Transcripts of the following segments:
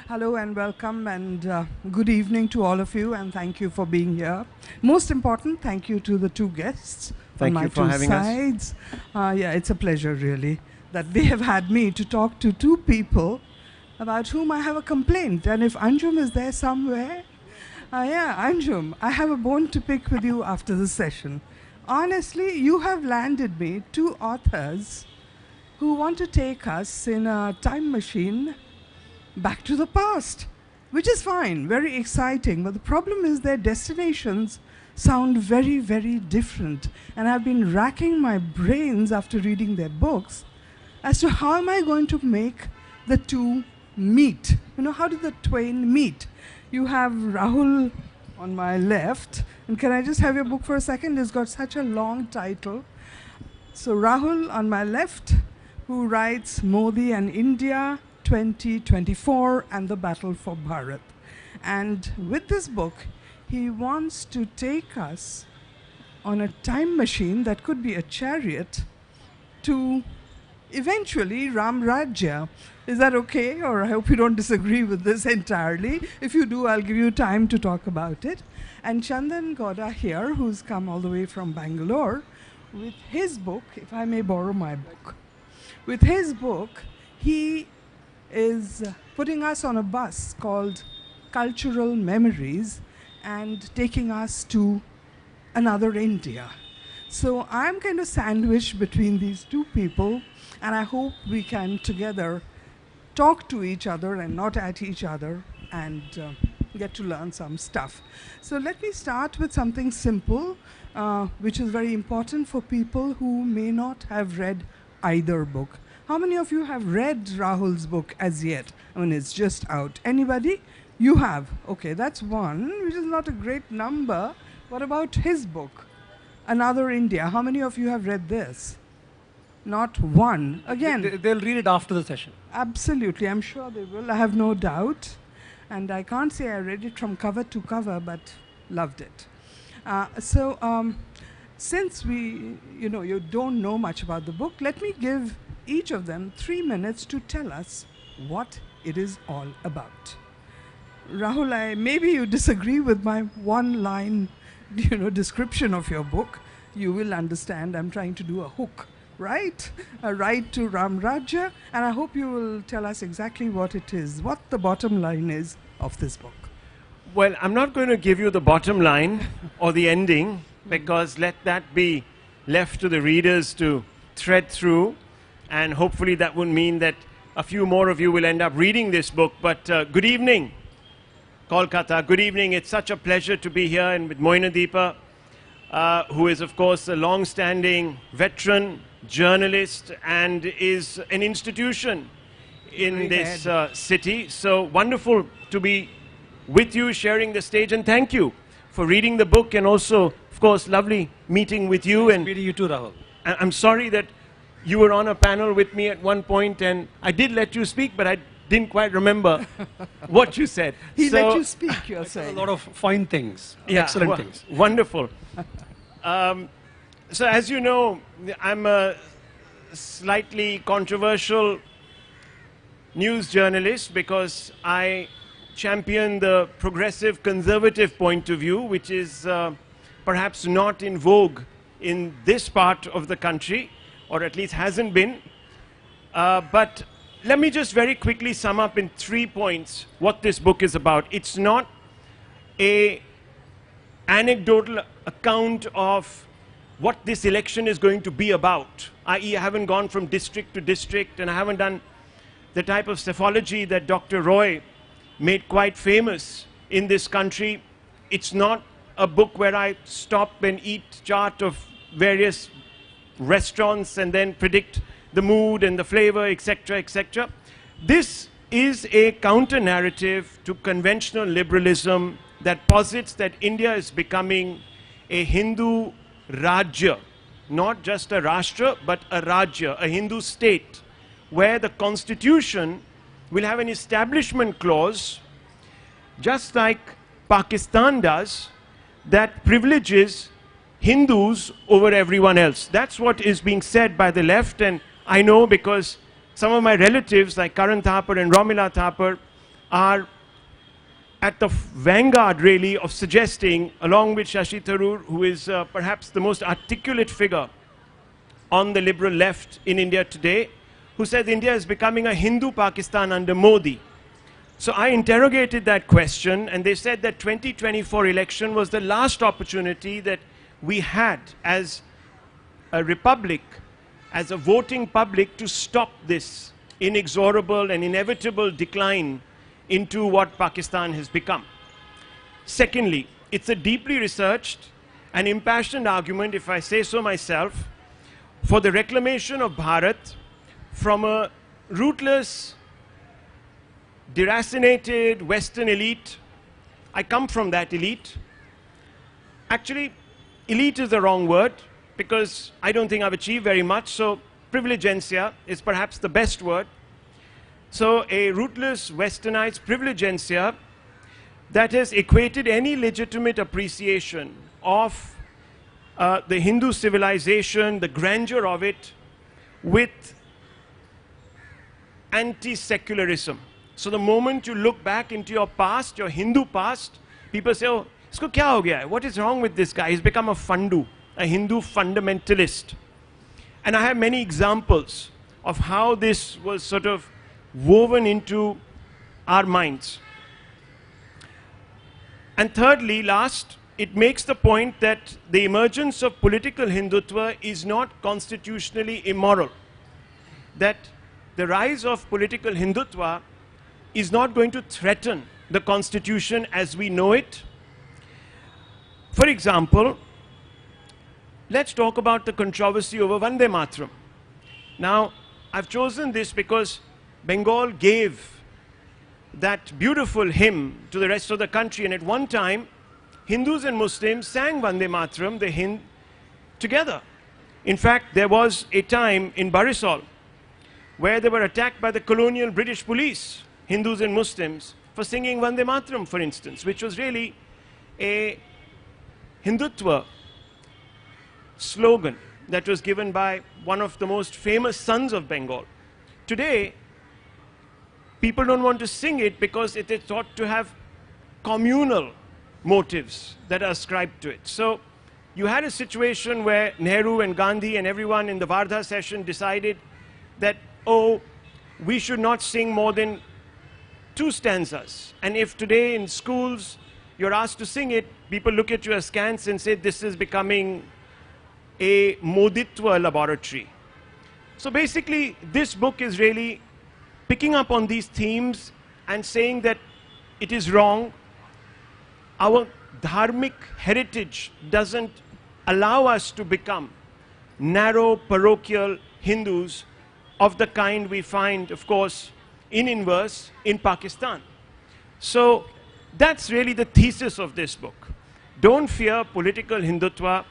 Hello and welcome and good evening to all of you, and thank you for being here. Most important, thank you to the two guests on my two sides. Yeah, it's a pleasure really that they have had me to talk to two people about whom I have a complaint. And if Anjum is there somewhere, yeah, Anjum, I have a bone to pick with you after the session. Honestly, you have landed me two authors who want to take us in a time machine back to the past, which is fine, very exciting, but the problem is their destinations sound very, very different. And I've been racking my brains after reading their books as to how am I going to make the two meet. You know, how do the twain meet? You have Rahul on my left, and can I just have your book for a second? It's got such a long title. So Rahul on my left, who writes Modi and India, 2024 and the Battle for Bharat. And with this book, he wants to take us on a time machine that could be a chariot to eventually Ram Rajya. Is that okay? Or I hope you don't disagree with this entirely. If you do, I'll give you time to talk about it. And Chandan Gowda here, who's come all the way from Bangalore, with his book, if I may borrow my book. With his book, he is putting us on a bus called Cultural Memories and taking us to another India. So I'm kind of sandwiched between these two people, and I hope we can together talk to each other and not at each other and get to learn some stuff. So let me start with something simple, which is very important for people who may not have read either book. How many of you have read Rahul's book as yet? I mean, it's just out. Anybody? You have. Okay, that's one, which is not a great number. What about his book, Another India? How many of you have read this? Not one. Again, they'll read it after the session. Absolutely, I'm sure they will. I have no doubt. And I can't say I read it from cover to cover, but loved it. Since you don't know much about the book, let me give each of them 3 minutes to tell us what it is all about. Rahul, maybe you disagree with my one-line, description of your book. You will understand I'm trying to do a hook, right? A ride to Ram Rajya, and I hope you will tell us exactly what it is, what the bottom line is of this book. Well, I'm not going to give you the bottom line or the ending, because let that be left to the readers to thread through. And hopefully that would mean that a few more of you will end up reading this book. But good evening, Kolkata. Good evening. It's such a pleasure to be here and with Monideepa, who is, of course, a long-standing veteran journalist and is an institution in this city. So wonderful to be with you, sharing the stage. And thank you for reading the book, and also, of course, lovely meeting with you. And meeting you too, Rahul. I'm sorry that you were on a panel with me at one point, and I did let you speak, but I didn't quite remember what you said. He let you speak, you're saying. A lot of fine things, excellent things. Wonderful. So as you know, I'm a slightly controversial news journalist because I champion the progressive conservative point of view, which is perhaps not in vogue in this part of the country, or at least hasn't been. But let me just very quickly sum up in 3 points what this book is about. It's not an anecdotal account of what this election is going to be about, i.e. I haven't gone from district to district, and I haven't done the type of psephology that Dr. Roy made quite famous in this country. It's not a book where I stop and eat chart of various restaurants and then predict the mood and the flavor, etc., etc. This is a counter-narrative to conventional liberalism that posits that India is becoming a Hindu Rajya, not just a Rashtra, but a Rajya, a Hindu state, where the constitution will have an establishment clause, just like Pakistan does, that privileges Hindus over everyone else. That's what is being said by the left, and I know because some of my relatives like Karan Thapar and Romila Thapar are at the vanguard, really, of suggesting, along with Shashi Tharoor, who is perhaps the most articulate figure on the liberal left in India today, who says India is becoming a Hindu Pakistan under Modi. So I interrogated that question, and they said that 2024 election was the last opportunity that we had as a republic, as a voting public, to stop this inexorable and inevitable decline into what Pakistan has become. Secondly, it's a deeply researched and impassioned argument, if I say so myself, for the reclamation of Bharat from a rootless, deracinated Western elite. I come from that elite. Actually, elite is the wrong word, because I don't think I've achieved very much, so privilegencia is perhaps the best word. So a rootless, westernized privilegencia that has equated any legitimate appreciation of the Hindu civilization, the grandeur of it, with anti-secularism. So the moment you look back into your past, your Hindu past, people say, oh, isko kya ho gaya hai? What is wrong with this guy? He's become a fundu, a Hindu fundamentalist. And I have many examples of how this was sort of woven into our minds. And thirdly, last, it makes the point that the emergence of political Hindutva is not constitutionally immoral. That the rise of political Hindutva is not going to threaten the constitution as we know it. For example, let's talk about the controversy over Vande Mataram. Now, I've chosen this because Bengal gave that beautiful hymn to the rest of the country, and at one time, Hindus and Muslims sang Vande Mataram, the hymn, together. In fact, there was a time in Barisal where they were attacked by the colonial British police, Hindus and Muslims, for singing Vande Mataram, for instance, which was really a Hindutva slogan that was given by one of the most famous sons of Bengal. Today, people don't want to sing it because it is thought to have communal motives that are ascribed to it. So you had a situation where Nehru and Gandhi and everyone in the Wardha session decided that, oh, we should not sing more than 2 stanzas. And if today in schools you're asked to sing it, people look at you askance and say this is becoming a Moditwa laboratory. So basically, this book is really picking up on these themes and saying that it is wrong. Our dharmic heritage doesn't allow us to become narrow, parochial Hindus of the kind we find, of course, in inverse in Pakistan. So that's really the thesis of this book. Don't fear political Hindutva.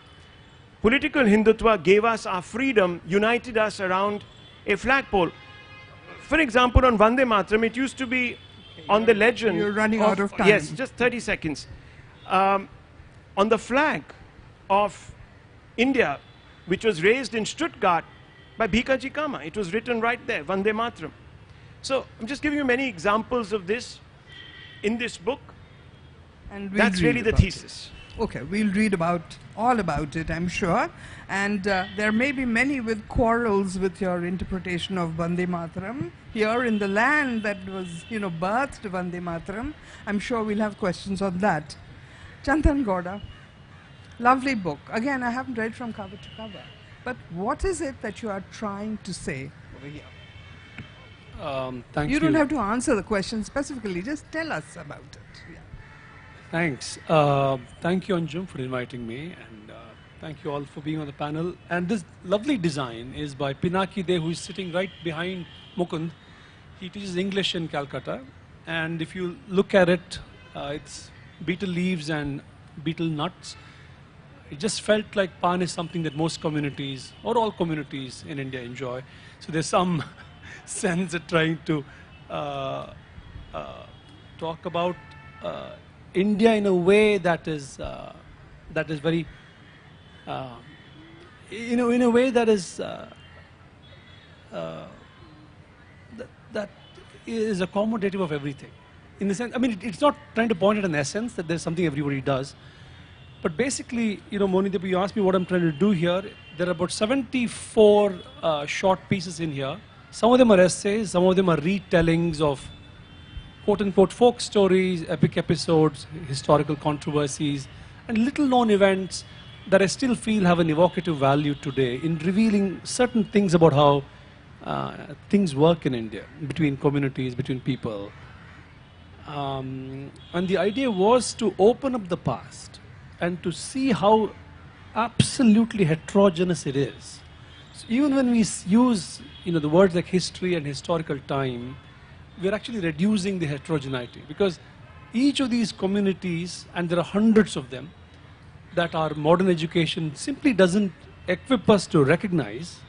Political Hindutva gave us our freedom, united us around a flagpole. For example, on Vande Mataram, it used to be on the legend. You're running out of time. Yes, just 30 seconds. On the flag of India, which was raised in Stuttgart by Bhikaji Kama. It was written right there, Vande Mataram. So I'm just giving you many examples of this in this book. And that's really the thesis. Okay, we'll read all about it, I'm sure. And there may be many with quarrels with your interpretation of Vande Mataram. Here in the land that was, birthed Vande Mataram, I'm sure we'll have questions on that. Chandan Gowda, lovely book. Again, I haven't read from cover to cover. But what is it that you are trying to say over here? Thank you. You don't have to answer the question specifically, just tell us about it. Yeah. Thanks. Thank you, Anjum, for inviting me, and thank you all for being on the panel. And this lovely design is by Pinaki De, who is sitting right behind Mukund. He teaches English in Calcutta, and if you look at it, it's betel leaves and betel nuts. It just felt like pan is something that most communities, or all communities in India, enjoy. So there's some sense at trying to talk about India in a way that is very, in a way that is that is accommodative of everything. in the sense, I mean, it's not trying to point at an essence that there's something everybody does. But basically, you know, Monideepa, you asked me what I'm trying to do here. There are about 74 short pieces in here. Some of them are essays, some of them are retellings of quote-unquote folk stories, epic episodes, historical controversies, and little-known events that I still feel have an evocative value today in revealing certain things about how things work in India, between communities, between people. And the idea was to open up the past and to see how absolutely heterogeneous it is. So even when we use, you know, the words like history and historical time, we're actually reducing the heterogeneity, because each of these communities, and there are hundreds of them, that our modern education simply doesn't equip us to recognize,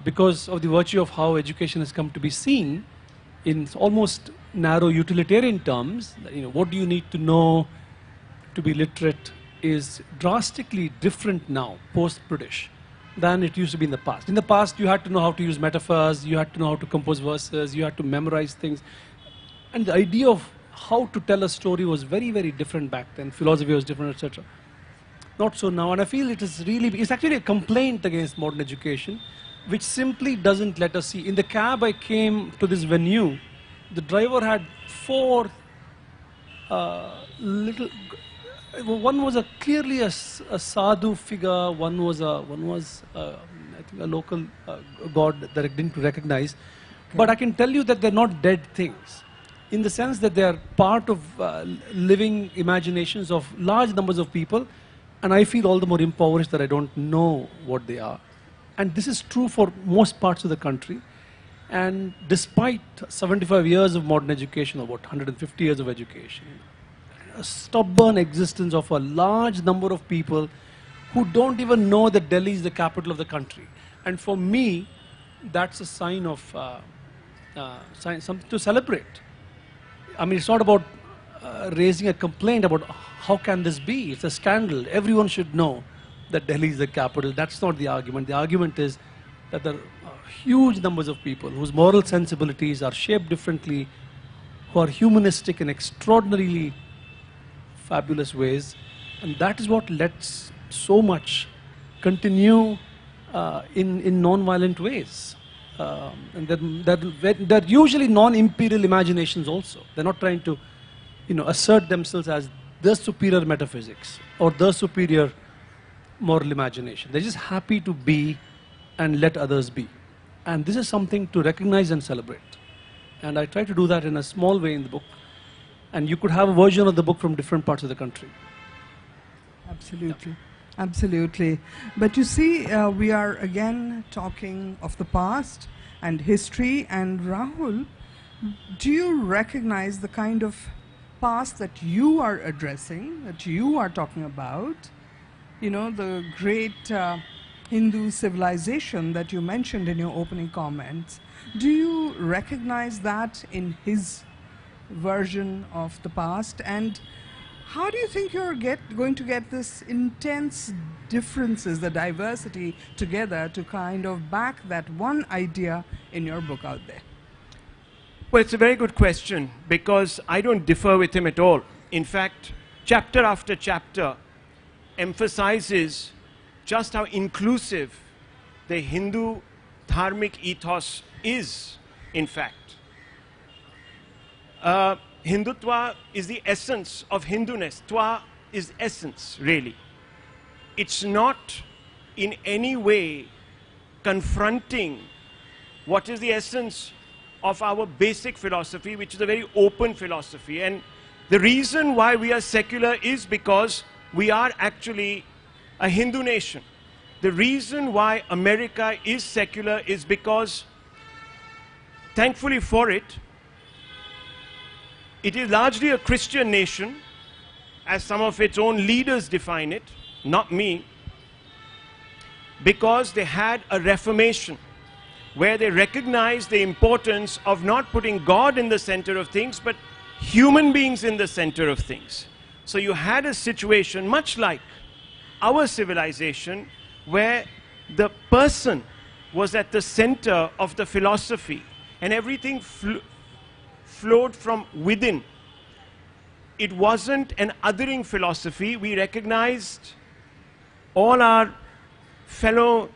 because of the virtue of how education has come to be seen in almost narrow utilitarian terms. You know, what do you need to know to be literate is drastically different now, post-British, than it used to be in the past. In the past, you had to know how to use metaphors, you had to know how to compose verses, you had to memorize things. And the idea of how to tell a story was very, very different back then. Philosophy was different, etc. Not so now, and I feel it's actually a complaint against modern education, which simply doesn't let us see. In the cab I came to this venue, the driver had four one was clearly a sadhu figure, one was I think a local god that I didn't recognize. Okay. But I can tell you that they're not dead things, in the sense that they are part of living imaginations of large numbers of people, and I feel all the more impoverished that I don't know what they are. And this is true for most parts of the country. And despite 75 years of modern education, or about 150 years of education, a stubborn existence of a large number of people who don't even know that Delhi is the capital of the country. And for me, that's a sign of something to celebrate. I mean, it's not about raising a complaint about how can this be. It's a scandal. Everyone should know that Delhi is the capital. That's not the argument. The argument is that there are huge numbers of people whose moral sensibilities are shaped differently, who are humanistic in extraordinarily fabulous ways, and that is what lets so much continue in non-violent ways. And they're usually non-imperial imaginations also. They're not trying to, you know, assert themselves as the superior metaphysics or the superior moral imagination. They're just happy to be and let others be. And this is something to recognize and celebrate. And I try to do that in a small way in the book. And you could have a version of the book from different parts of the country. Absolutely. Yeah. Absolutely. But you see, we are again talking of the past and history. And Rahul, do you recognize the kind of past that you are addressing, that you are talking about? You know, the great Hindu civilization that you mentioned in your opening comments. Do you recognize that in his version of the past? And how do you think you're going to get this intense differences, the diversity together to kind of back that one idea in your book out there? Well, it's a very good question, because I don't differ with him at all. In fact, chapter after chapter emphasizes just how inclusive the Hindu dharmic ethos is, in fact. Hindutva is the essence of Hinduness. Twa is essence, really. It's not in any way confronting what is the essence of our basic philosophy, which is a very open philosophy. And the reason why we are secular is because we are actually a Hindu nation. The reason why America is secular is because, thankfully for it, it is largely a Christian nation, as some of its own leaders define it, not me, because they had a reformation where they recognized the importance of not putting God in the center of things, but human beings in the center of things. So you had a situation much like our civilization, where the person was at the center of the philosophy, and everything flowed from within. It wasn't an othering philosophy. We recognized all our fellow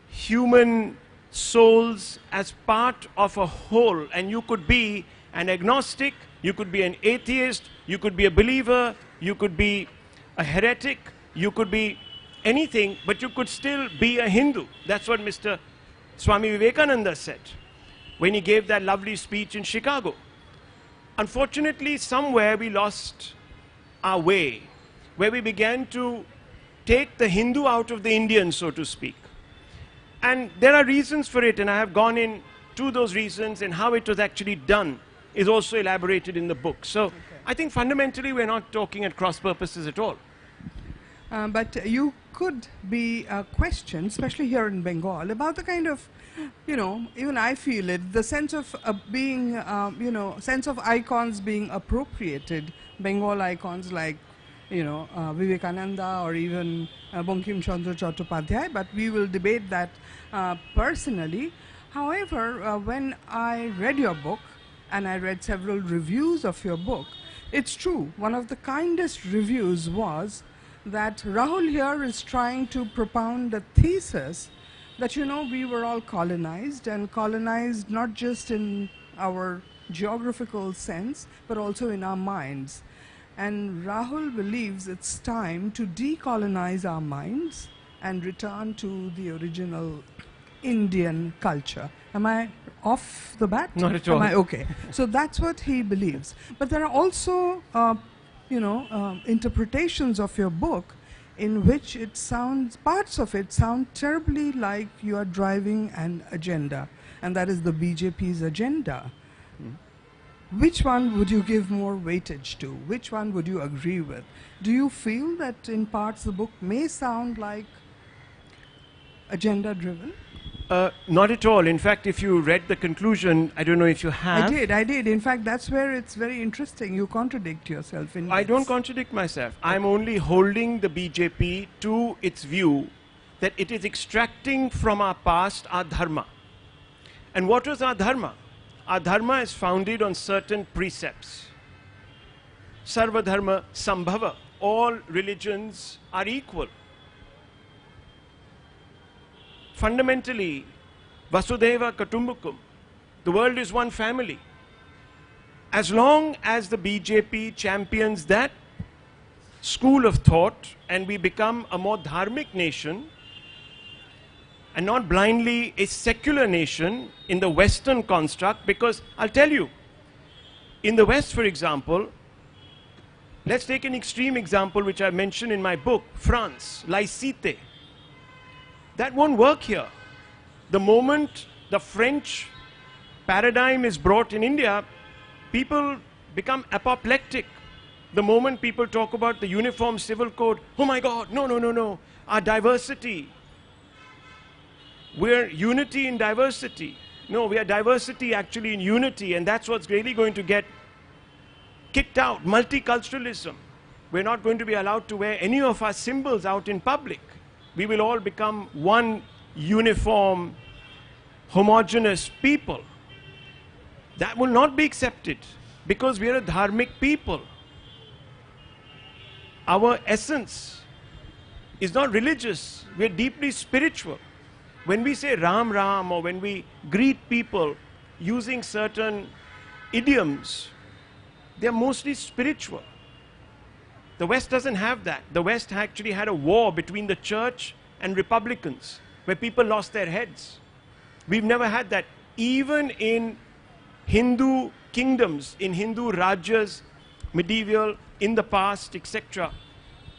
human souls as part of a whole, and you could be an agnostic, you could be an atheist, you could be a believer, you could be a heretic, you could be anything, but you could still be a Hindu. That's what Mr. Swami Vivekananda said when he gave that lovely speech in Chicago. Unfortunately, somewhere we lost our way, where we began to take the Hindu out of the Indian, so to speak. And there are reasons for it, and I have gone into those reasons, and how it was actually done is also elaborated in the book. So I think fundamentally we're not talking at cross purposes at all. But you could be questioned, especially here in Bengal, about the kind of, you know, even I feel it, the sense of being, you know, sense of icons being appropriated, Bengal icons like, you know, Vivekananda or even Bankim Chandra Chattopadhyay, but we will debate that personally. However, when I read your book, and I read several reviews of your book, it's true, one of the kindest reviews was that Rahul here is trying to propound a thesis that, you know, we were all colonized, and colonized not just in our geographical sense, but also in our minds. And Rahul believes it's time to decolonize our minds and return to the original Indian culture. Am I off the bat? Not at all. Am I okay? So that's what he believes. But there are also, you know, interpretations of your book in which it sounds, parts of it sound terribly like you are driving an agenda, and that is the BJP's agenda. Which one would you give more weightage to? Which one would you agree with? Do you feel that in parts the book may sound like agenda-driven? Not at all. In fact, if you read the conclusion, I don't know if you have. I did. In fact, that's where it's very interesting. You contradict yourself. I don't contradict myself. I'm only holding the BJP to its view that it is extracting from our past our dharma. And what was our dharma? Our dharma is founded on certain precepts. Sarva dharma sambhava. All religions are equal. Fundamentally, Vasudeva Kutumbakam, the world is one family. As long as the BJP champions that school of thought and we become a more dharmic nation and not blindly a secular nation in the Western construct, because I'll tell you, in the West, for example, let's take an extreme example which I mentioned in my book, France, laïcité. That won't work here. The moment the French paradigm is brought in India, people become apoplectic. The moment people talk about the uniform civil code, oh my God, no. Our diversity. We're unity in diversity. No, we are diversity actually in unity, and that's what's really going to get kicked out. Multiculturalism. We're not going to be allowed to wear any of our symbols out in public. We will all become one uniform, homogeneous people. That will not be accepted because we are a dharmic people. Our essence is not religious. We are deeply spiritual. When we say Ram Ram or when we greet people using certain idioms, they are mostly spiritual. The West doesn't have that. The West actually had a war between the church and Republicans where people lost their heads. We've never had that. Even in Hindu kingdoms, in Hindu Rajas, medieval, in the past, etc.,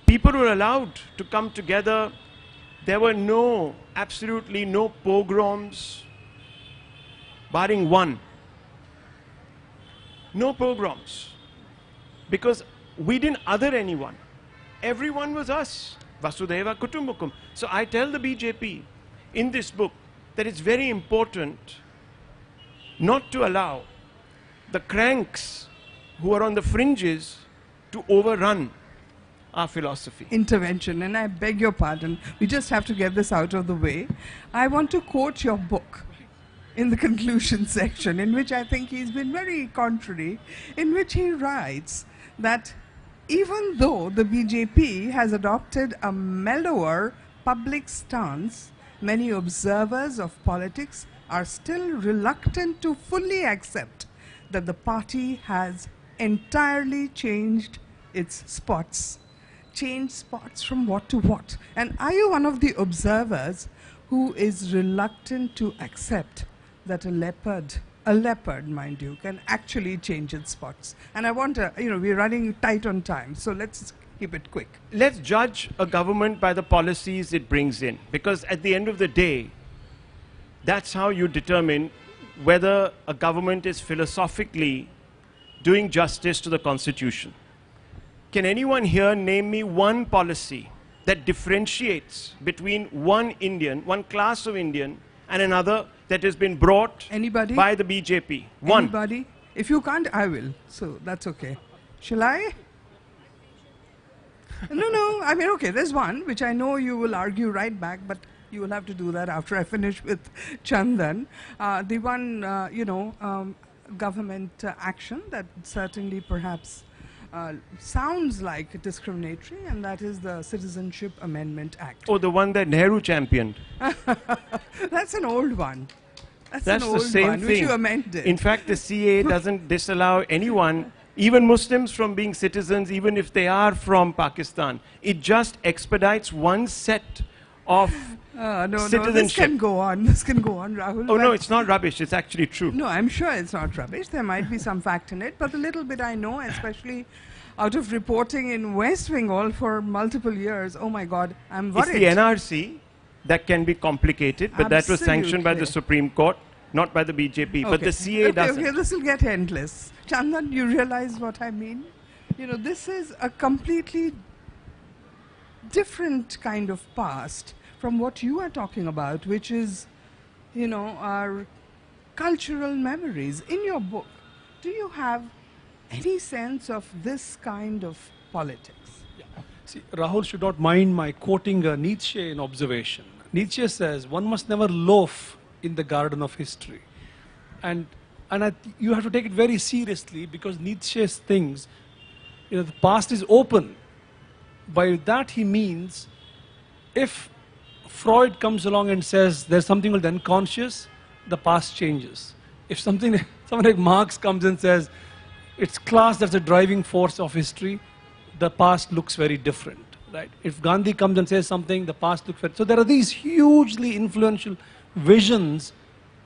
people were allowed to come together. There were absolutely no pogroms, barring one. No pogroms. Because we didn't other anyone. Everyone was us. Vasudeva Kutumbakam. So I tell the BJP in this book that it's very important not to allow the cranks who are on the fringes to overrun our philosophy. Intervention, and I beg your pardon. We just have to get this out of the way. I want to quote your book. in the conclusion section, in which I think he's been very contrary, in which he writes that even though the BJP has adopted a mellower public stance, many observers of politics are still reluctant to fully accept that the party has entirely changed its spots. Changed spots from what to what? And are you one of the observers who is reluctant to accept that a leopard, mind you, can actually change its spots? And I want to, we're running tight on time, so let's keep it quick. Let's judge a government by the policies it brings in, because at the end of the day, that's how you determine whether a government is philosophically doing justice to the Constitution. Can anyone here name me one policy that differentiates between one Indian, one class of Indian, and another that has been brought by the BJP? One. Anybody? If you can't, I will. So that's okay. Shall I? No. I mean, okay, there's one which I know you will argue right back, but you will have to do that after I finish with Chandan. The one, government action that certainly perhaps sounds like discriminatory, and that is the Citizenship Amendment Act. Oh, the one that Nehru championed. That's an old one. That's an the old same one, thing. which you amended. In fact, the CA doesn't disallow anyone, even Muslims, from being citizens, even if they are from Pakistan. It just expedites one set of citizenship. No, this can go on. This can go on, Rahul. Oh, no, it's not rubbish. It's actually true. No, I'm sure it's not rubbish. There might be some fact in it, but the little bit I know, especially out of reporting in West Bengal for multiple years, oh my God, I'm worried. It's the NRC that can be complicated, but that was sanctioned by the Supreme Court, not by the BJP. Okay. But the CA doesn't. Okay, this will get endless. Chandan, you realize what I mean? This is a completely different kind of past from what you are talking about, which is, our cultural memories. In your book, do you have any sense of this kind of politics? Yeah. See, Rahul should not mind my quoting a Nietzschean observation. Nietzsche says, one must never loaf in the garden of history. And you have to take it very seriously, because Nietzsche thinks, the past is open. By that he means, if Freud comes along and says there's something called the unconscious, the past changes. If someone like Marx comes and says it's class that's a driving force of history, the past looks very different, right? If Gandhi comes and says something, the past looks very... So there are these hugely influential visions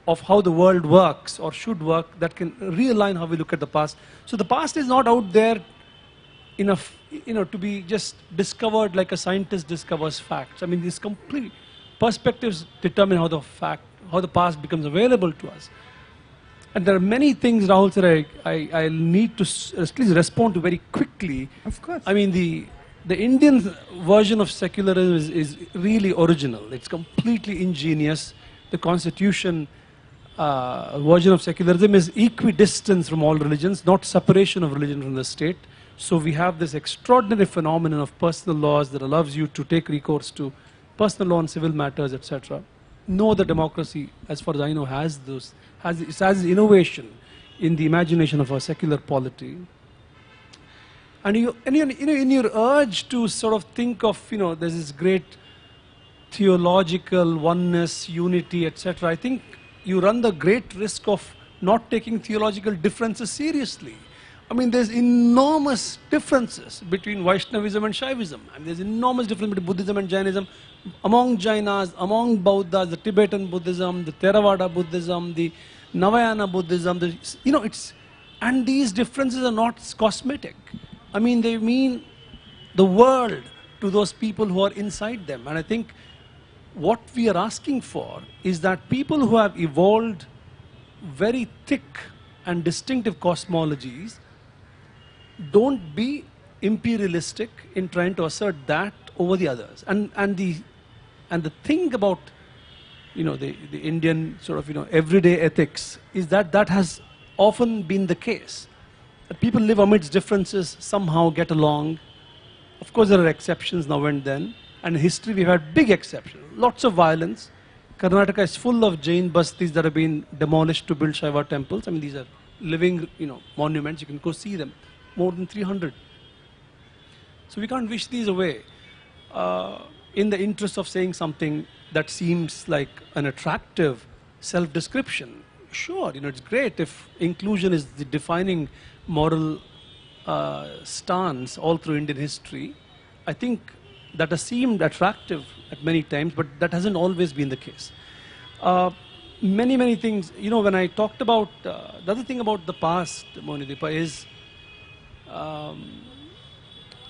of how the world works or should work that can realign how we look at the past. So the past is not out there enough, to be just discovered like a scientist discovers facts. I mean, these complete perspectives determine how the past becomes available to us. And there are many things, Rahul, that I need to at least respond to very quickly. Of course. I mean, the Indian version of secularism is really original. It's completely ingenious. The Constitution version of secularism is equidistance from all religions, not separation of religion from the state. So we have this extraordinary phenomenon of personal laws that allows you to take recourse to personal law and civil matters, etc. No other democracy, as far as I know, has innovation in the imagination of a secular polity. And in your urge to sort of think of, there's this great theological oneness, unity, etc., I think you run the great risk of not taking theological differences seriously. I mean, there's enormous differences between Vaishnavism and Shaivism. I mean, there's enormous difference between Buddhism and Jainism, among Jainas, among Buddhas, the Tibetan Buddhism, the Theravada Buddhism, the Navayana Buddhism. And these differences are not cosmetic. I mean, they mean the world to those people who are inside them. And I think what we are asking for is that people who have evolved very thick and distinctive cosmologies don't be imperialistic in trying to assert that over the others. And the thing about the Indian sort of everyday ethics is that has often been the case. That people live amidst differences, somehow get along. Of course, there are exceptions now and then. And in history, we've had big exceptions. Lots of violence, Karnataka is full of Jain bastis that have been demolished to build Shaiva temples. I mean, these are living, monuments. You can go see them. More than 300. So we can't wish these away in the interest of saying something that seems like an attractive self-description. Sure, it's great if inclusion is the defining moral stance all through Indian history. I think that has seemed attractive at many times, but that hasn't always been the case. Many things, when I talked about, the other thing about the past, Monideepa, is,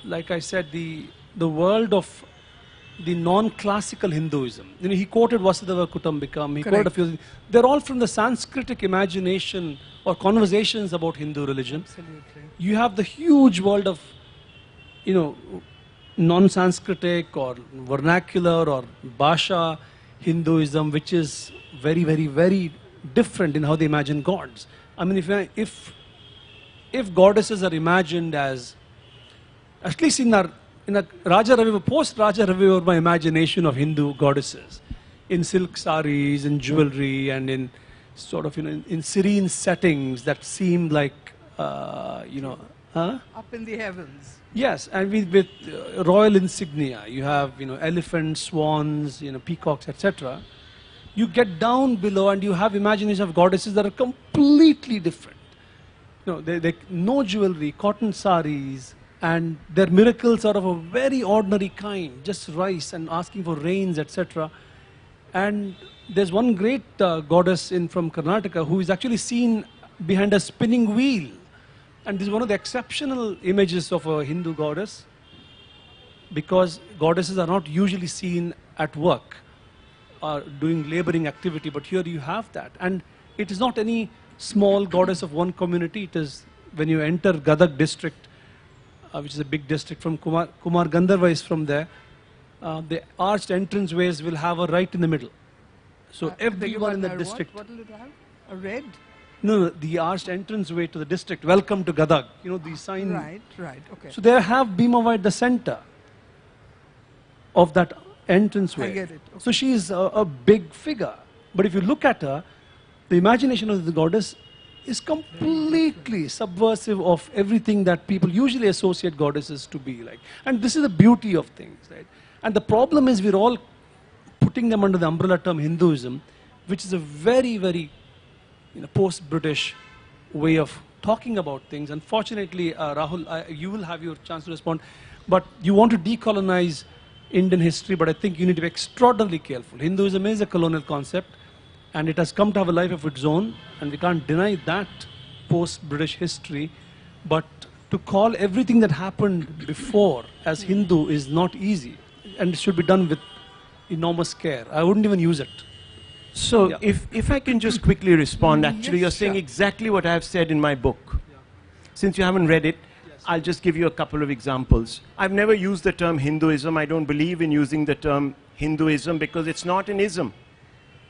like I said, the world of the non-classical Hinduism. He quoted Vasudhaiva Kutumbakam, he quoted a few things. They're all from the Sanskritic imagination or conversations about Hindu religion. Absolutely. You have the huge world of, non-Sanskritic or vernacular or Bhasha Hinduism, which is very, very, very different in how they imagine gods. I mean, if goddesses are imagined as, at least in a Raja Ravi, post Raja Ravi, or my imagination of Hindu goddesses, in silk saris, in jewelry, and in sort of, in serene settings that seem like, up in the heavens. Yes, and with royal insignia, you have elephants, swans, peacocks, etc. You get down below and you have imagination of goddesses that are completely different. They no jewelry, cotton saris, and their miracles are of a very ordinary kind, just rice and asking for rains, etc. And there's one great goddess from Karnataka who is actually seen behind a spinning wheel. And this is one of the exceptional images of a Hindu goddess, because goddesses are not usually seen at work or doing laboring activity, but here you have that. And it is not any small goddess of one community. It is, when you enter Gadag district, which is a big district, from Kumar Gandharva is from there, the arched entranceways will have a right in the middle. So everyone in the district... What will it have? A red? No, the arched entranceway to the district, welcome to Gadag. The sign. Right, okay. So they have Bhimava at the center of that entranceway. I get it. Okay. So she is a big figure. But if you look at her, the imagination of the goddess is completely subversive of everything that people usually associate goddesses to be like. And this is the beauty of things, right? And the problem is we're all putting them under the umbrella term Hinduism, which is a very, very post-British way of talking about things. Unfortunately, Rahul, you will have your chance to respond, but you want to decolonize Indian history, but I think you need to be extraordinarily careful. Hinduism is a colonial concept, and it has come to have a life of its own, and we can't deny that post-British history, but to call everything that happened before as Hindu is not easy, and it should be done with enormous care. I wouldn't even use it. So, if I can just quickly respond, actually, you're saying exactly what I've said in my book. Since you haven't read it, I'll just give you a couple of examples. I've never used the term Hinduism. I don't believe in using the term Hinduism because it's not an ism.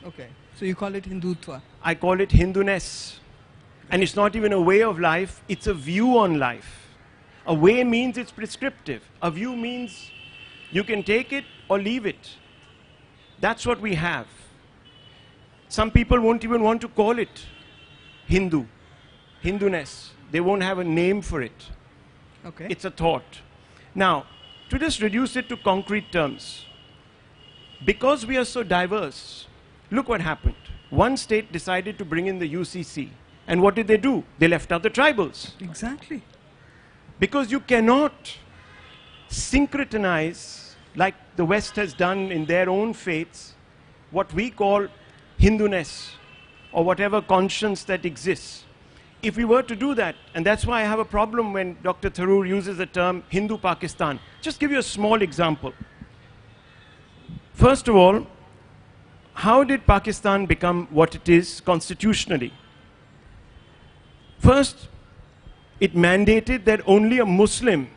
Okay, so you call it Hindutva. I call it Hinduness. And it's not even a way of life, it's a view on life. A way means it's prescriptive. A view means you can take it or leave it. That's what we have. Some people won't even want to call it Hindu, Hinduness. They won't have a name for it. Okay. It's a thought. Now, to just reduce it to concrete terms, because we are so diverse, look what happened. One state decided to bring in the UCC. And what did they do? They left out the tribals. Exactly. Because you cannot synchronize, like the West has done in their own faiths, what we call Hinduness, or whatever conscience that exists. If we were to do that, and that's why I have a problem when Dr. Tharoor uses the term Hindu Pakistan. Just give you a small example. First of all, how did Pakistan become what it is constitutionally? First, it mandated that only a Muslim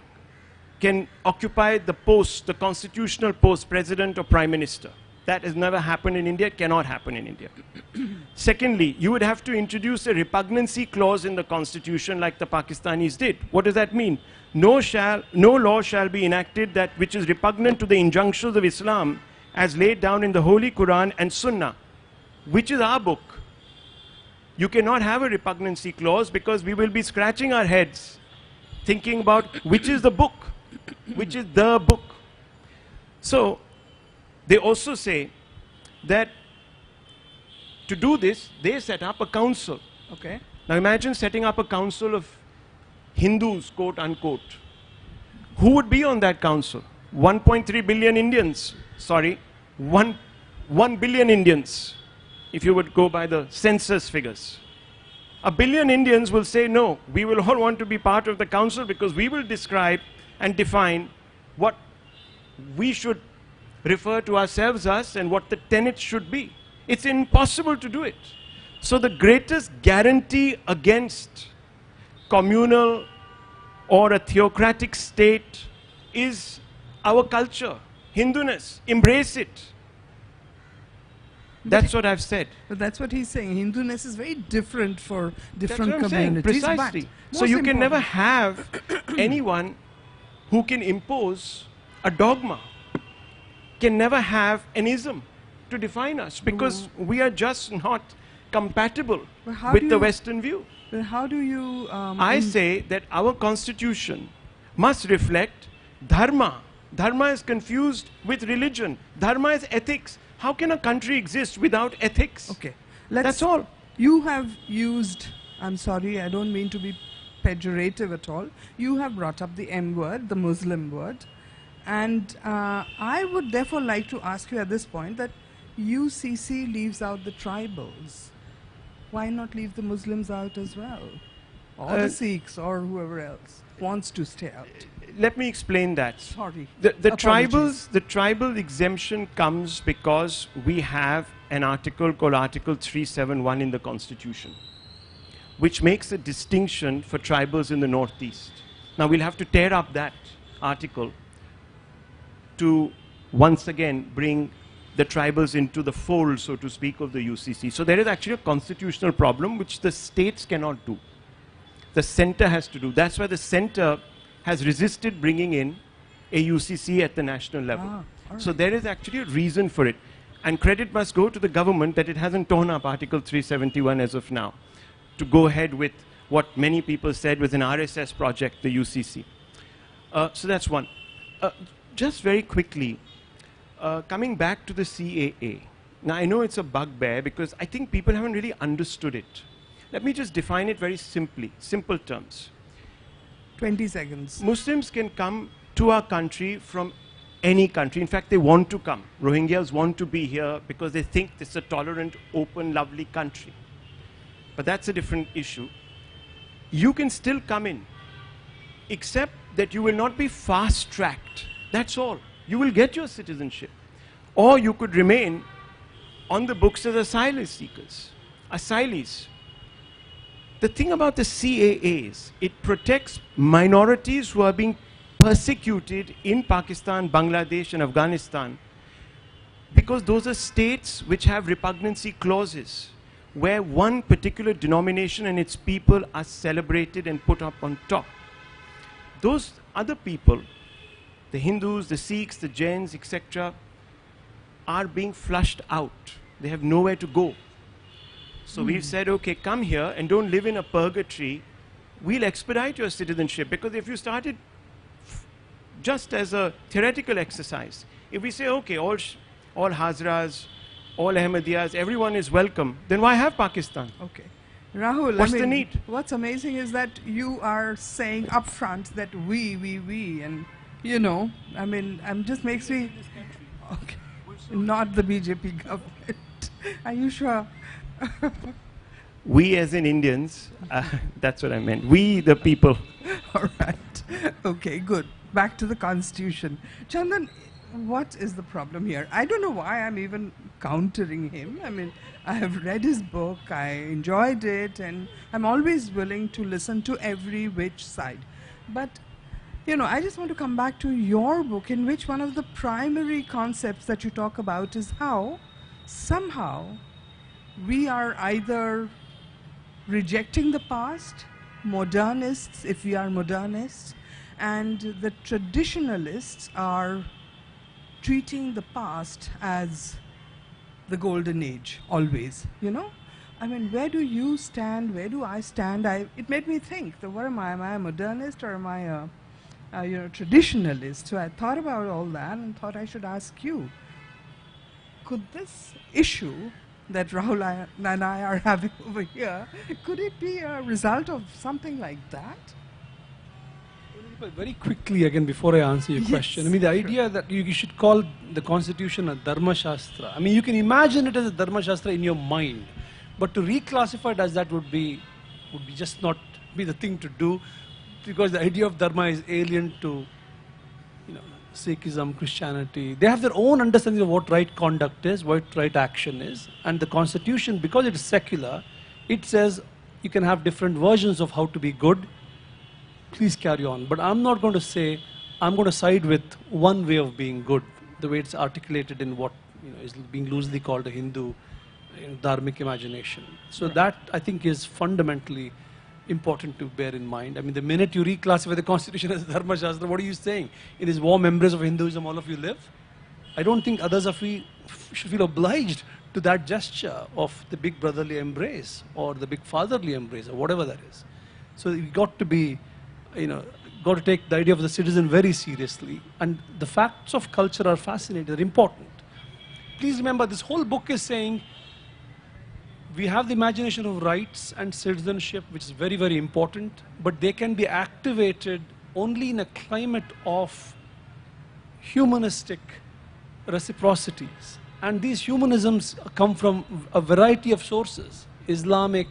can occupy the post, the constitutional post, president or prime minister. That has never happened in India, cannot happen in India. Secondly, you would have to introduce a repugnancy clause in the constitution like the Pakistanis did. What does that mean? No law shall be enacted that which is repugnant to the injunctions of Islam as laid down in the Holy Quran and Sunnah, which is our book. You cannot have a repugnancy clause because we will be scratching our heads thinking about which is the book, which is the book. So they also say that to do this, they set up a council. Okay. Now imagine setting up a council of Hindus, quote unquote. Who would be on that council? 1.3 billion Indians. Sorry, 1 billion Indians, if you would go by the census figures. 1 billion Indians will say, no, we will all want to be part of the council because we will describe and define what we should refer to ourselves as and what the tenets should be. It's impossible to do it. So the greatest guarantee against communal or a theocratic state is our culture, Hinduness. Embrace it. That's what I've said. But that's what he's saying. Hinduness is very different for different communities. Precisely. So you can never have anyone who can impose a dogma, can never have an ism to define us because we are just not compatible with the Western view. But how do you... I say that our constitution must reflect dharma. Dharma is confused with religion. Dharma is ethics. How can a country exist without ethics? Okay. That's all. You have used, I'm sorry, I don't mean to be pejorative at all. You have brought up the M word, the Muslim word. And I would therefore like to ask you at this point that UCC leaves out the tribals. Why not leave the Muslims out as well? Or the Sikhs or whoever else wants to stay out. Let me explain that. Sorry. The tribal exemption comes because we have an article called Article 371 in the Constitution, which makes a distinction for tribals in the Northeast. Now we'll have to tear up that article to once again bring the tribals into the fold, so to speak, of the UCC. So there is actually a constitutional problem which the states cannot do. The center has to do. That's why the center has resisted bringing in a UCC at the national level. So there is actually a reason for it. And credit must go to the government that it hasn't torn up Article 371 as of now to go ahead with what many people said was an RSS project, the UCC. So that's one. Just very quickly, coming back to the CAA. Now I know it's a bugbear because I think people haven't really understood it. Let me just define it very simply, simple terms. 20 seconds. Muslims can come to our country from any country. In fact, they want to come. Rohingyas want to be here because they think this is a tolerant, open, lovely country. But that's a different issue. You can still come in, except that you will not be fast-tracked. That's all. You will get your citizenship. Or you could remain on the books as asylum seekers, asylees. The thing about the CAA is it protects minorities who are being persecuted in Pakistan, Bangladesh and Afghanistan because those are states which have repugnancy clauses where one particular denomination and its people are celebrated and put up on top. Those other people, the Hindus, the Sikhs, the Jains, etc., are being flushed out. They have nowhere to go. So we've said, okay, come here and don't live in a purgatory. We'll expedite your citizenship because if you started just as a theoretical exercise, if we say, okay, all Hazras, all Ahmadiyyas, everyone is welcome, then why have Pakistan? Okay. Rahul, what's the need? What's amazing is that you are saying upfront that we, and you know, I mean, just makes me, okay, not the BJP government. Are you sure? We as in Indians, that's what I meant. We the people. All right. Okay, good. Back to the Constitution. Chandan, what is the problem here? I don't know why I'm even countering him. I mean, I have read his book, I enjoyed it, and I'm always willing to listen to every which side. But, you know, I just want to come back to your book in which one of the primary concepts that you talk about is how somehow we are either rejecting the past, modernists, if we are modernists, and the traditionalists are treating the past as the golden age, always, you know? I mean, where do you stand? Where do I stand? It made me think, what am I? Am I a modernist or am I a traditionalist? So I thought about all that and thought I should ask you, could this issue that Rahul and I are having over here, could it be a result of something like that? Very quickly again, before I answer your question, I mean, the idea that you should call the constitution a Dharma Shastra. I mean, you can imagine it as a Dharma Shastra in your mind, but to reclassify it as that would be just not be the thing to do, because the idea of Dharma is alien to, you know, Sikhism, Christianity. They have their own understanding of what right conduct is, what right action is, and the constitution, because it is secular, it says you can have different versions of how to be good. Please carry on. But I'm not going to say, I'm going to side with one way of being good, the way it's articulated in what, you know, is being loosely called a Hindu dharmic imagination. So that, I think, is fundamentally important to bear in mind. I mean, the minute you reclassify the constitution as Dharma Shastra, what are you saying? In this warm embrace of Hinduism, all of you live? I don't think others should feel obliged to that gesture of the big brotherly embrace or the big fatherly embrace or whatever that is. So you've got to be, you know, got to take the idea of the citizen very seriously. And the facts of culture are fascinating, they're important. Please remember, this whole book is saying we have the imagination of rights and citizenship, which is very, very important, but they can be activated only in a climate of humanistic reciprocities. And these humanisms come from a variety of sources: Islamic,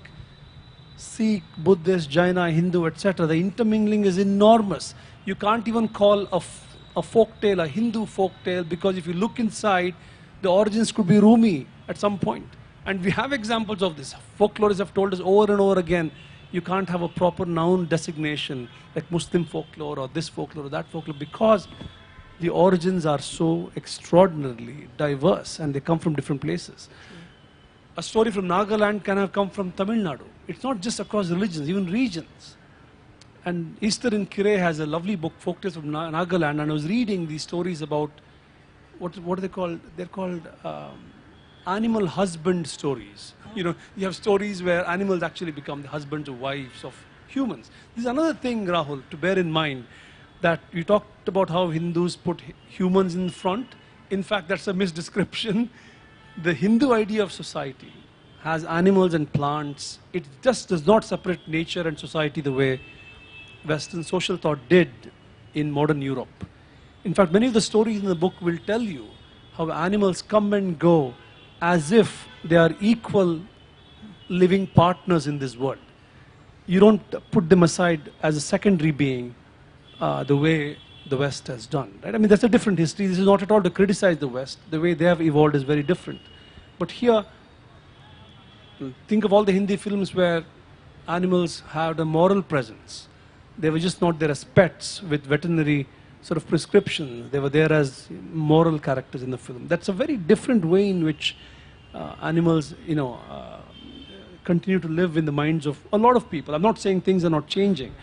Sikh, Buddhist, Jaina, Hindu, etc. The intermingling is enormous. You can't even call a folk tale a Hindu folk tale, because if you look inside, the origins could be Rumi at some point. And we have examples of this. Folklorists have told us over and over again, you can't have a proper noun designation like Muslim folklore or this folklore or that folklore, because the origins are so extraordinarily diverse and they come from different places. A story from Nagaland can have come from Tamil Nadu. It's not just across religions, even regions. And Easter in Kire has a lovely book, Folktales from Nagaland, and I was reading these stories about, what are they called? They're called animal husband stories. You know, you have stories where animals actually become the husbands or wives of humans. This is another thing, Rahul, to bear in mind, that you talked about how Hindus put humans in front. In fact, that's a misdescription. The Hindu idea of society has animals and plants. It just does not separate nature and society the way Western social thought did in modern Europe. In fact, many of the stories in the book will tell you how animals come and go as if they are equal living partners in this world. You don't put them aside as a secondary being the way the West has done. Right? I mean, that's a different history. This is not at all to criticize the West. The way they have evolved is very different. But here, think of all the Hindi films where animals had a moral presence. They were just not there as pets with veterinary sort of prescriptions. They were there as moral characters in the film. That's a very different way in which animals, you know, continue to live in the minds of a lot of people. I'm not saying things are not changing.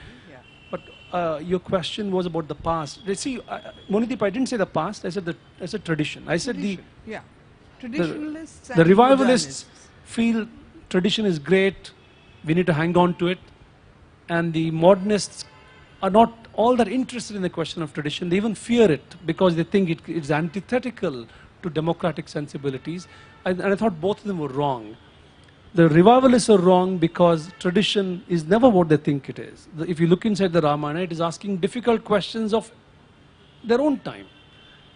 But your question was about the past. See, Monideepa, I didn't say the past. I said tradition. I said traditionalists. The revivalists feel tradition is great. We need to hang on to it. And the modernists are not all that interested in the question of tradition. They even fear it because they think it's antithetical to democratic sensibilities. And I thought both of them were wrong. The revivalists are wrong because tradition is never what they think it is. If you look inside the Ramayana, it is asking difficult questions of their own time.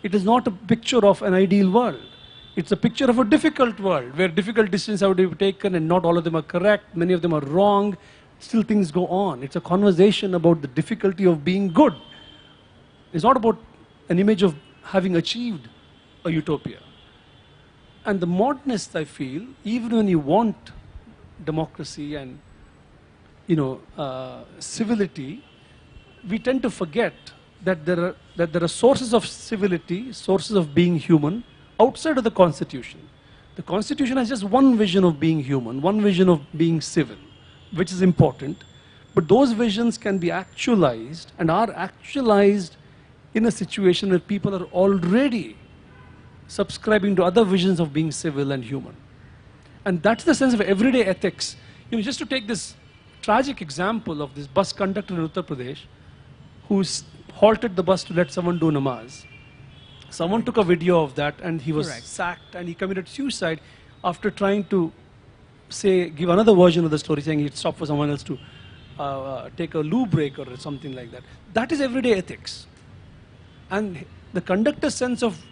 It is not a picture of an ideal world. It's a picture of a difficult world where difficult decisions have to be taken and not all of them are correct. Many of them are wrong. Still things go on. It's a conversation about the difficulty of being good. It's not about an image of having achieved a utopia. And the modernists, I feel, even when you want democracy and, you know, civility, we tend to forget that there are sources of civility, sources of being human outside of the Constitution. The Constitution has just one vision of being human, one vision of being civil, which is important. But those visions can be actualized and are actualized in a situation where people are already subscribing to other visions of being civil and human. And that's the sense of everyday ethics. You know, just to take this tragic example of this bus conductor in Uttar Pradesh who's halted the bus to let someone do namaz. Someone took a video of that and he was sacked and he committed suicide after trying to give another version of the story, saying he'd stop for someone else to take a loo break or something like that. That is everyday ethics. And the conductor's sense of,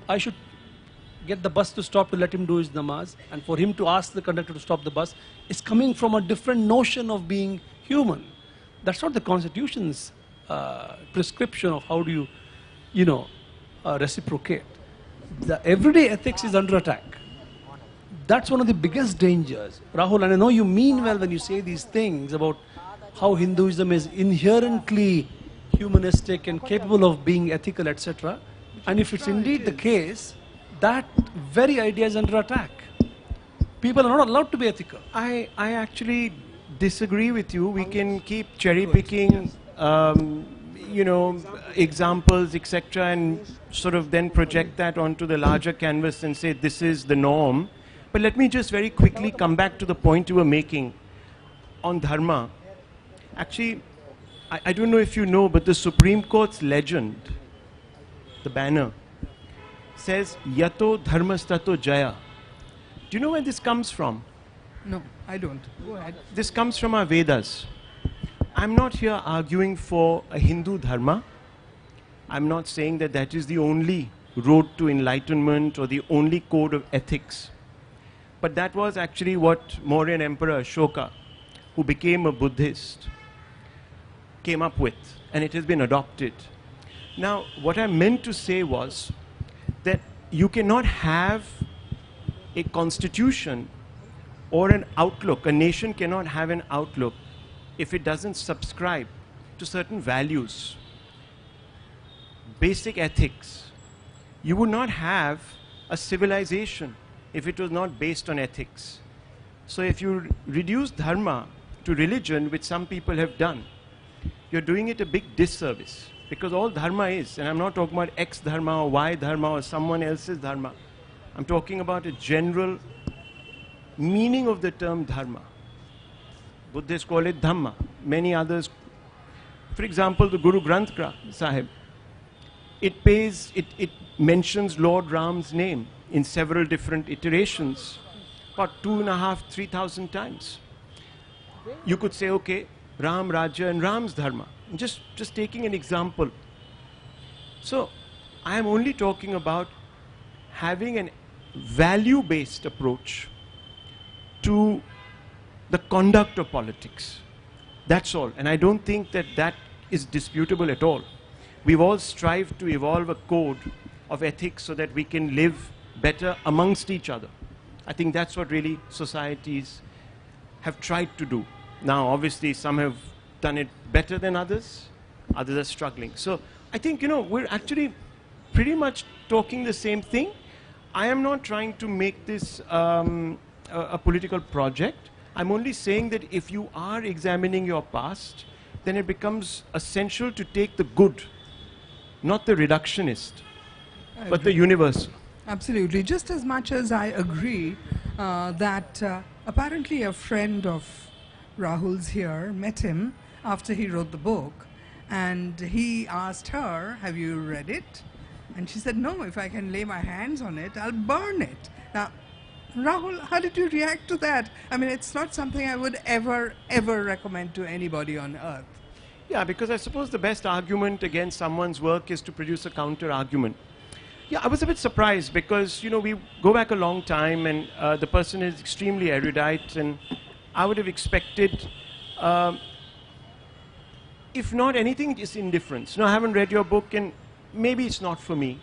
I should get the bus to stop to let him do his namaz, and for him to ask the conductor to stop the bus, is coming from a different notion of being human. That's not the Constitution's prescription of how do you, reciprocate. The everyday ethics is under attack. That's one of the biggest dangers. Rahul, and I know you mean well when you say these things about how Hinduism is inherently humanistic and capable of being ethical, etc. And if it's indeed the case, that very idea is under attack. People are not allowed to be ethical. I actually disagree with you. We can keep cherry picking, examples, etc., and sort of then project that onto the larger canvas and say this is the norm. But let me just very quickly come back to the point you were making on dharma. Actually, I don't know if you know, but the Supreme Court's legend, the banner, says Yato Dharmastato Jaya. Do you know where this comes from? No, I don't. Go ahead. This comes from our Vedas. I'm not here arguing for a Hindu dharma. I'm not saying that that is the only road to enlightenment or the only code of ethics. But that was actually what Mauryan Emperor Ashoka, who became a Buddhist, came up with, and it has been adopted. Now, what I meant to say was that you cannot have a constitution or an outlook. A nation cannot have an outlook if it doesn't subscribe to certain values, basic ethics. You would not have a civilization if it was not based on ethics. So if you reduce dharma to religion, which some people have done, you're doing it a big disservice. Because all dharma is, and I'm not talking about X dharma or Y dharma or someone else's dharma. I'm talking about a general meaning of the term dharma. Buddhists call it dhamma. Many others, for example, the Guru Granth Sahib, it mentions Lord Ram's name in several different iterations, about 2,500, 3,000 times. You could say, okay, Ram, Raja, and Ram's dharma. Just taking an example. So, I am only talking about having a value-based approach to the conduct of politics. That's all. And I don't think that that is disputable at all. We've all strived to evolve a code of ethics so that we can live better amongst each other. I think that's what really societies have tried to do. Now, obviously, some have done it better than others. Others are struggling. So I think, we're actually pretty much talking the same thing. I am not trying to make this a political project. I'm only saying that if you are examining your past, then it becomes essential to take the good, not the reductionist, but the universal. Absolutely. Just as much as I agree that apparently a friend of Rahul's here met him after he wrote the book, and he asked her, have you read it? And she said, no, if I can lay my hands on it, I'll burn it. Now, Rahul, how did you react to that? I mean, it's not something I would ever recommend to anybody on earth. Yeah, because I suppose the best argument against someone's work is to produce a counter-argument. Yeah, I was a bit surprised because, we go back a long time and the person is extremely erudite, and I would have expected, if not anything, just indifference. I haven't read your book and maybe it's not for me,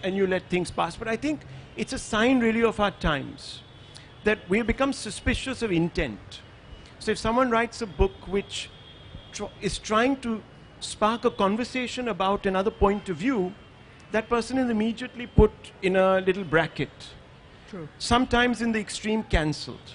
and you let things pass. But I think it's a sign really of our times that we have become suspicious of intent. So if someone writes a book which is trying to spark a conversation about another point of view, that person is immediately put in a little bracket. True. Sometimes in the extreme cancelled.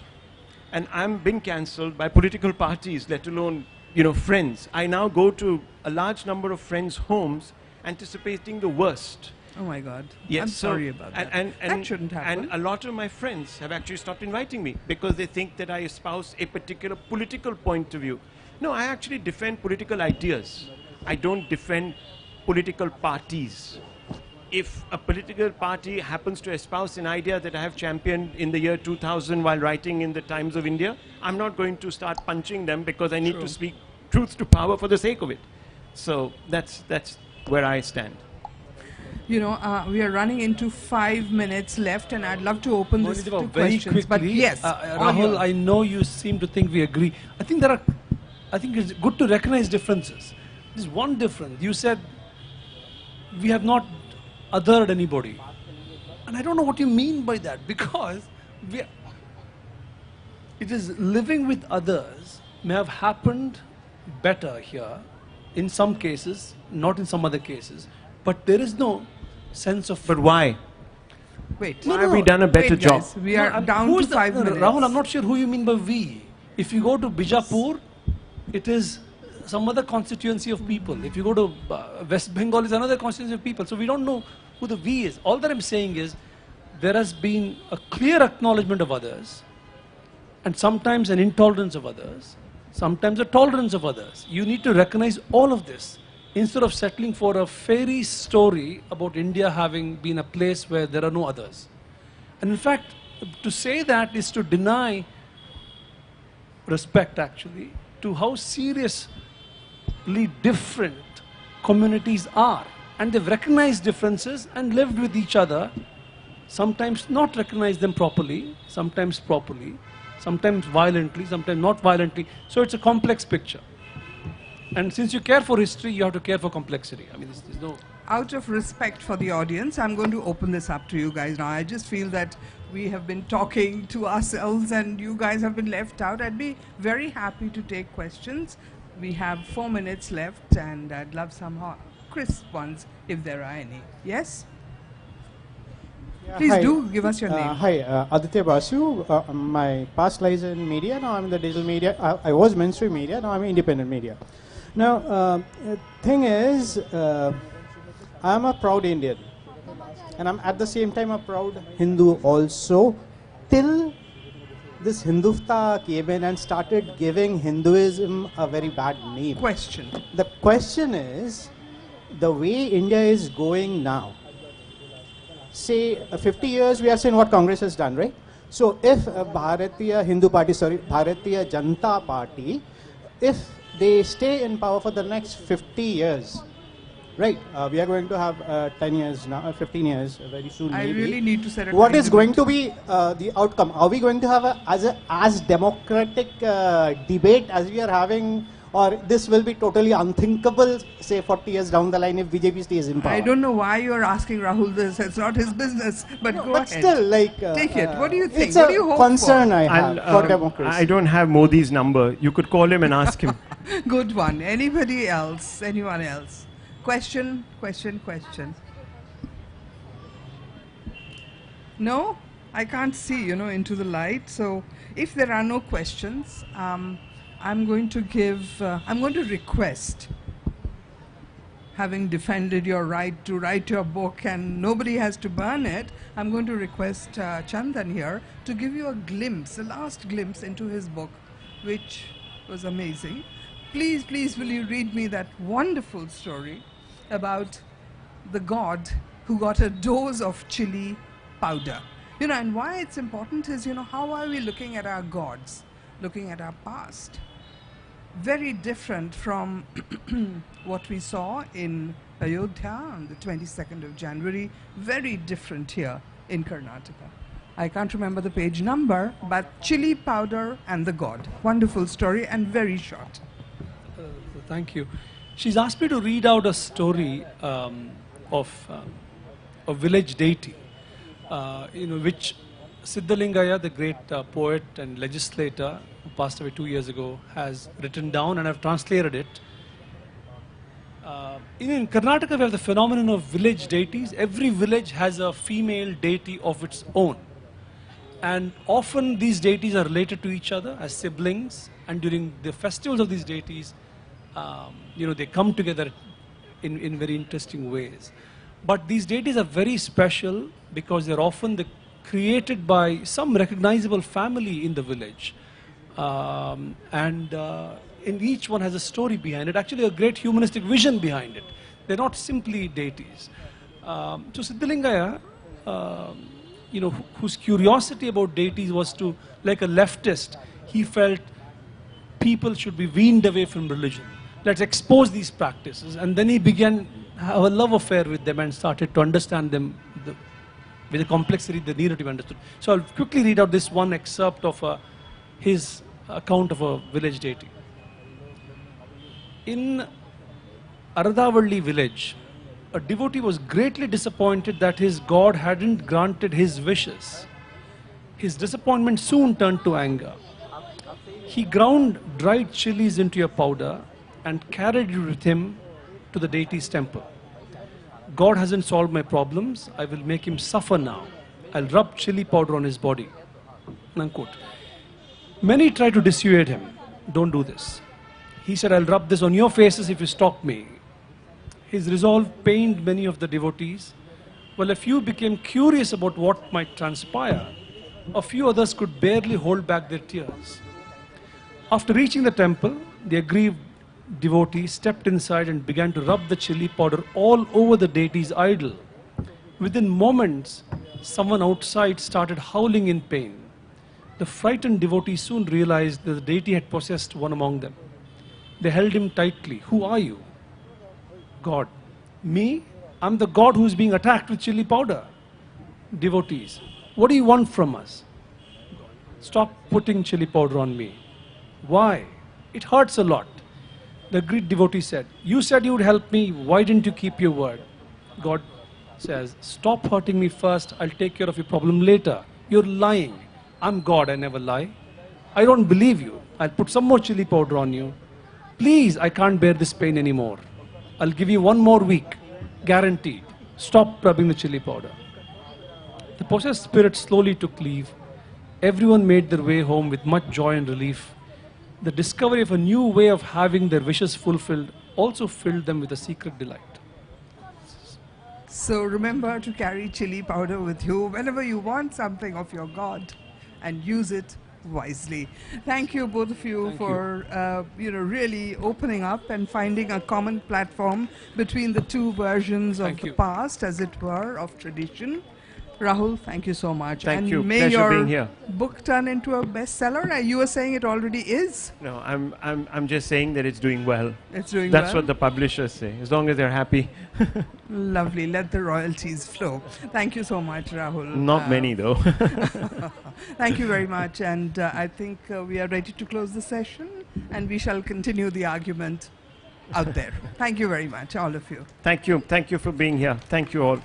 And I'm been cancelled by political parties, let alone, friends. I now go to a large number of friends' homes anticipating the worst. Oh my God. Yes, I'm sorry about that. That shouldn't happen. And a lot of my friends have actually stopped inviting me because they think that I espouse a particular political point of view. No, I actually defend political ideas. I don't defend political parties. If a political party happens to espouse an idea that I have championed in the year 2000 while writing in the Times of India, I'm not going to start punching them because I need to speak truth to power for the sake of it. So that's where I stand. You know, we are running into 5 minutes left, and I'd love to open this to very questions. Quickly, but yes, Rahul, I know you seem to think we agree. I think it's good to recognize differences. There's one difference. You said we have not othered anybody, and I don't know what you mean by that, because it is living with others may have happened better here in some cases, not in some other cases, but there is no sense of... But why? Wait. Why have we done a better job? Guys, we are down to 5 minutes. Rahul, I'm not sure who you mean by we. If you go to Bijapur, it is some other constituency of people. If you go to West Bengal, it's another constituency of people. So we don't know who the we is. All that I'm saying is there has been a clear acknowledgement of others, and sometimes an intolerance of others, sometimes a tolerance of others. You need to recognize all of this instead of settling for a fairy story about India having been a place where there are no others. And in fact, to say that is to deny respect, actually, to how seriously different communities are. And they've recognized differences and lived with each other, sometimes not recognized them properly, sometimes violently, sometimes not violently. So it's a complex picture. And since you care for history, you have to care for complexity. I mean, there's no... Out of respect for the audience, I'm going to open this up to you guys now. I just feel that we have been talking to ourselves and you guys have been left out. I'd be very happy to take questions. We have 4 minutes left, and I'd love some crisp ones if there are any. Yes? Please do give us your name. Hi, Aditya Basu. My past lies in media. Now I'm in the digital media. I was mainstream media. Now I'm independent media. Now, thing is, I'm a proud Indian, and I'm at the same time a proud Hindu also, till this Hindutva came in and started giving Hinduism a very bad name. Question. The question is, the way India is going now, say 50 years we are saying what Congress has done, right? So if Bharatiya Janata Party, if they stay in power for the next 50 years, right, we are going to have 10 years now, 15 years very soon. I really need to set a What is going to be the outcome? Are we going to have as democratic debate as we are having, or this will be totally unthinkable, say 40 years down the line if BJP stays in power? I don't know why you are asking Rahul this. It's not his business. But go ahead. Still, like... take it. What do you think? It's what do you hope concern for? I have for democracy. I don't have Modi's number. You could call him and ask him. Good one. Anybody else? Anyone else? Question? No? I can't see, into the light. So if there are no questions, I'm going to request, having defended your right to write your book and nobody has to burn it, I'm going to request Chandan here to give you a last glimpse into his book, which was amazing. Please, will you read me that wonderful story about the god who got a dose of chili powder? And why it's important is, how are we looking at our gods, looking at our past? Very different from what we saw in Ayodhya on the 22nd of January, very different here in Karnataka. I can't remember the page number, but chili powder and the god. Wonderful story and very short. Thank you. She's asked me to read out a story of a village deity, which Siddhalingaya, the great poet and legislator who passed away 2 years ago, has written down, and I've translated it. In Karnataka, we have the phenomenon of village deities. Every village has a female deity of its own. And often these deities are related to each other as siblings, and during the festivals of these deities, they come together in very interesting ways. But these deities are very special because they're often created by some recognizable family in the village. In each one has a story behind it, actually a great humanistic vision behind it. They're not simply deities. So Siddhalingaya, whose curiosity about deities was to, like a leftist, he felt people should be weaned away from religion. Let's expose these practices. And then he began have a love affair with them and started to understand them with the complexity they needed to be understood. So I'll quickly read out this one excerpt of his account of a village deity. In Aradavalli village, a devotee was greatly disappointed that his god hadn't granted his wishes. His disappointment soon turned to anger. He ground dried chilies into a powder and carried it with him to the deity's temple. God hasn't solved my problems. I will make him suffer now. I'll rub chili powder on his body. Unquote. Many tried to dissuade him. Don't do this. He said, I'll rub this on your faces if you stop me. His resolve pained many of the devotees. While a few became curious about what might transpire, a few others could barely hold back their tears. After reaching the temple, the aggrieved devotee stepped inside and began to rub the chili powder all over the deity's idol. Within moments, someone outside started howling in pain. The frightened devotee soon realized that the deity had possessed one among them. They held him tightly. Who are you? God. Me? I'm the god who is being attacked with chili powder. Devotees. What do you want from us? Stop putting chili powder on me. Why? It hurts a lot. The great devotee said, you said you would help me, why didn't you keep your word? God says, stop hurting me first, I'll take care of your problem later. You're lying. I'm God, I never lie. I don't believe you. I'll put some more chili powder on you. Please, I can't bear this pain anymore. I'll give you 1 more week, guaranteed. Stop rubbing the chili powder. The possessed spirit slowly took leave. Everyone made their way home with much joy and relief. The discovery of a new way of having their wishes fulfilled also filled them with a secret delight. So remember to carry chili powder with you whenever you want something of your God and use it wisely. Thank you, both of you, for really opening up and finding a common platform between the two versions of the past, as it were, of tradition. Rahul, thank you so much. Thank you. May Pleasure your being here. book turn into a bestseller. You were saying it already is. No, I'm just saying that it's doing well. It's doing well. That's what the publishers say. As long as they're happy. Lovely. Let the royalties flow. Thank you so much, Rahul. Not many, though. Thank you very much. And I think we are ready to close the session, and we shall continue the argument out there. Thank you very much, all of you. Thank you. Thank you for being here. Thank you all.